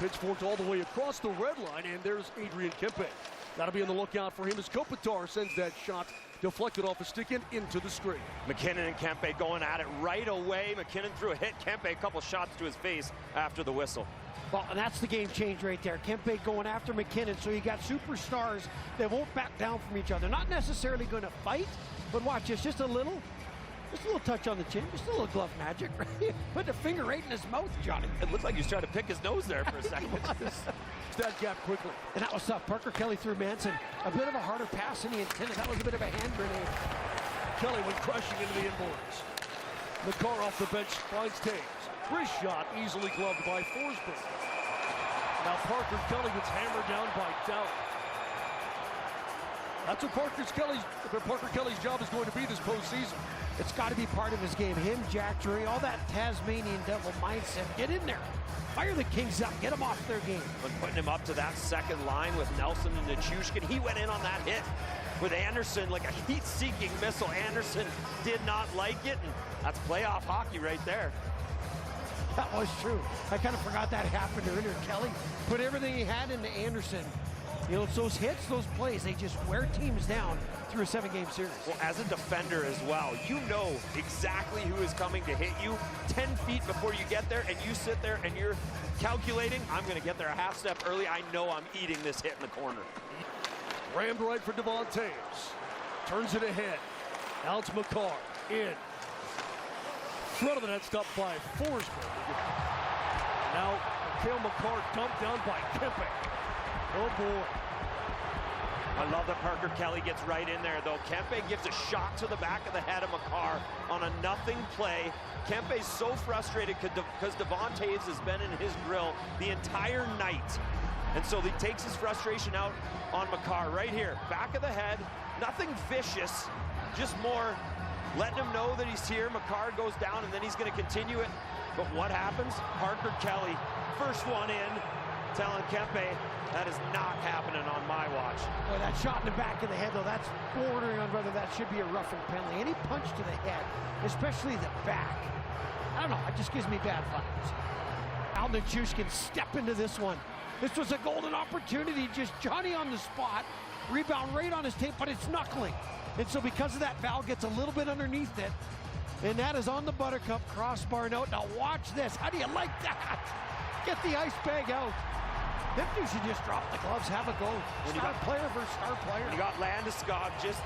Pitchforked all the way across the red line, and there's Adrian Kempe. Got to be on the lookout for him as Kopitar sends that shot deflected off a stick in into the screen. McKinnon and Kempe going at it right away. McKinnon threw a hit. Kempe a couple shots to his face after the whistle. Well, and that's the game change right there. Kempe going after McKinnon, so you got superstars that won't back down from each other. Not necessarily going to fight, but watch this, just a little touch on the chin, just a little glove magic. Put the finger right in his mouth, Johnny. It looked like he was trying to pick his nose there for a second. That gap quickly. And that was tough. Parker Kelly threw Manson. A bit of a harder pass than he intended. That was a bit of a hand grenade. Kelly went crushing into the inboards. McCarr off the bench finds Taves. Wrist shot easily gloved by Forsberg. Now Parker Kelly gets hammered down by Dowd. That's what Parker Kelly's job is going to be this postseason. It's got to be part of his game. Him, Jack Drury, all that Tasmanian devil mindset. Get in there. Fire the Kings up. Get them off their game. When putting him up to that second line with Nelson and Nichushkin, he went in on that hit with Anderson like a heat-seeking missile. Anderson did not like it, and that's playoff hockey right there. That was true. I kind of forgot that happened earlier. Kelly put everything he had into Anderson. You know, it's those hits, those plays, they just wear teams down through a 7-game series. Well, as a defender as well, you know exactly who is coming to hit you 10 feet before you get there, and you sit there and you're calculating, I'm going to get there a half step early. I know I'm eating this hit in the corner. Rammed right for Devon Taves. Turns it ahead. Now it's McCarr. In. Front of the net, stopped by Forsberg. Now, Cale McCarr dumped down by Kempe. Oh boy. I love that Parker Kelly gets right in there, though. Kempe gives a shot to the back of the head of McCarr on a nothing play. Kempe's so frustrated because Devon Taves has been in his grill the entire night. And so he takes his frustration out on McCarr right here. Back of the head, nothing vicious, just more letting him know that he's here. McCarr goes down, and then he's going to continue it. But what happens? Parker Kelly, first one in, telling Kempe, that is not happening on my watch. Boy, that shot in the back of the head, though, that's bordering on whether that should be a roughing penalty. Any punch to the head, especially the back, I don't know, it just gives me bad vibes. Al Nichushkin step into this one. This was a golden opportunity, just Johnny on the spot, rebound right on his tape, but it's knuckling. And so because of that, Val gets a little bit underneath it, and that is on the Buttercup, crossbar out. Now watch this, how do you like that? Get the ice bag out. Them two should just drop the gloves, have a go. Star player versus star player. You got Landeskog just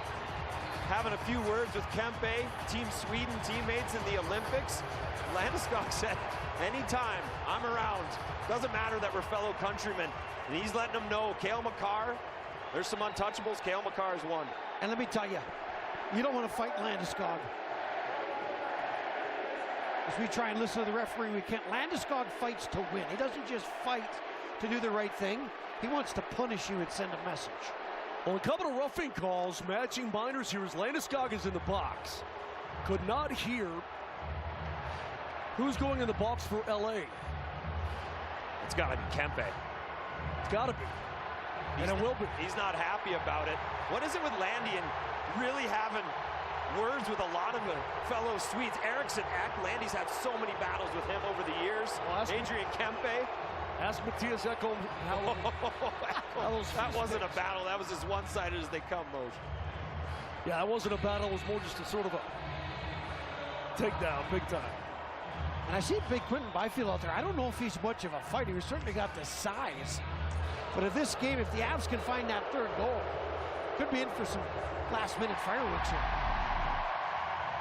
having a few words with Kempe, Team Sweden teammates in the Olympics. Landeskog said, anytime I'm around, doesn't matter that we're fellow countrymen. And he's letting them know, Cale McCarr, there's some untouchables. Cale McCarr is one. And let me tell you, you don't want to fight Landeskog. As we try and listen to the referee, we can't. Landeskog fights to win. He doesn't just fight to do the right thing. He wants to punish you and send a message. Well, a couple of roughing calls matching Binders here as Landeskog is in the box. Could not hear who's going in the box for LA. It's got to be Kempe. It's got to be. And it will be. He's not happy about it. What is it with Landy and really having words with a lot of the fellow Swedes? Eriksson, Landy's had so many battles with him over the years. Well, Adrian Kempe. Ask Matthias Ekholm That wasn't a battle. That was as one-sided as they come, Moj. Yeah, that wasn't a battle. It was more just a sort of a takedown, big time. And I see big Quentin Byfield out there. I don't know if he's much of a fighter. He's certainly got the size. But if this game, if the Avs can find that third goal, could be in for some last-minute fireworks here.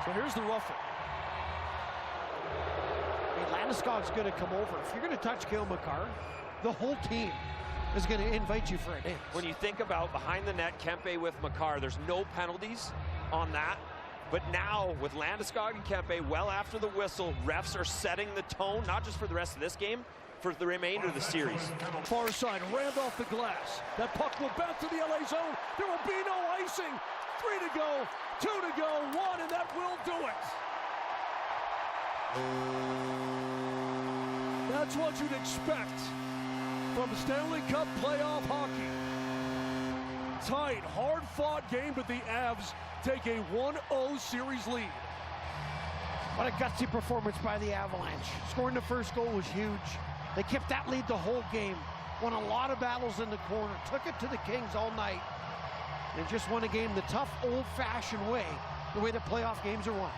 So here's the roughing. Landeskog's going to come over. If you're going to touch Cale McCarr, the whole team is going to invite you for a dance. When you think about behind the net, Kempe with McCarr, there's no penalties on that. But now, with Landeskog and Kempe, well after the whistle, refs are setting the tone, not just for the rest of this game, for the remainder of the series. Far side, rammed off the glass. That puck will bounce to the LA zone. There will be no icing. 3 to go, 2 to go, 1, and that will do it. That's what you'd expect from Stanley Cup playoff hockey. Tight, hard-fought game, but the Avs take a 1-0 series lead. What a gutsy performance by the Avalanche. Scoring the first goal was huge. They kept that lead the whole game, won a lot of battles in the corner, took it to the Kings all night, and just won a game the tough, old-fashioned way, the way that playoff games are won.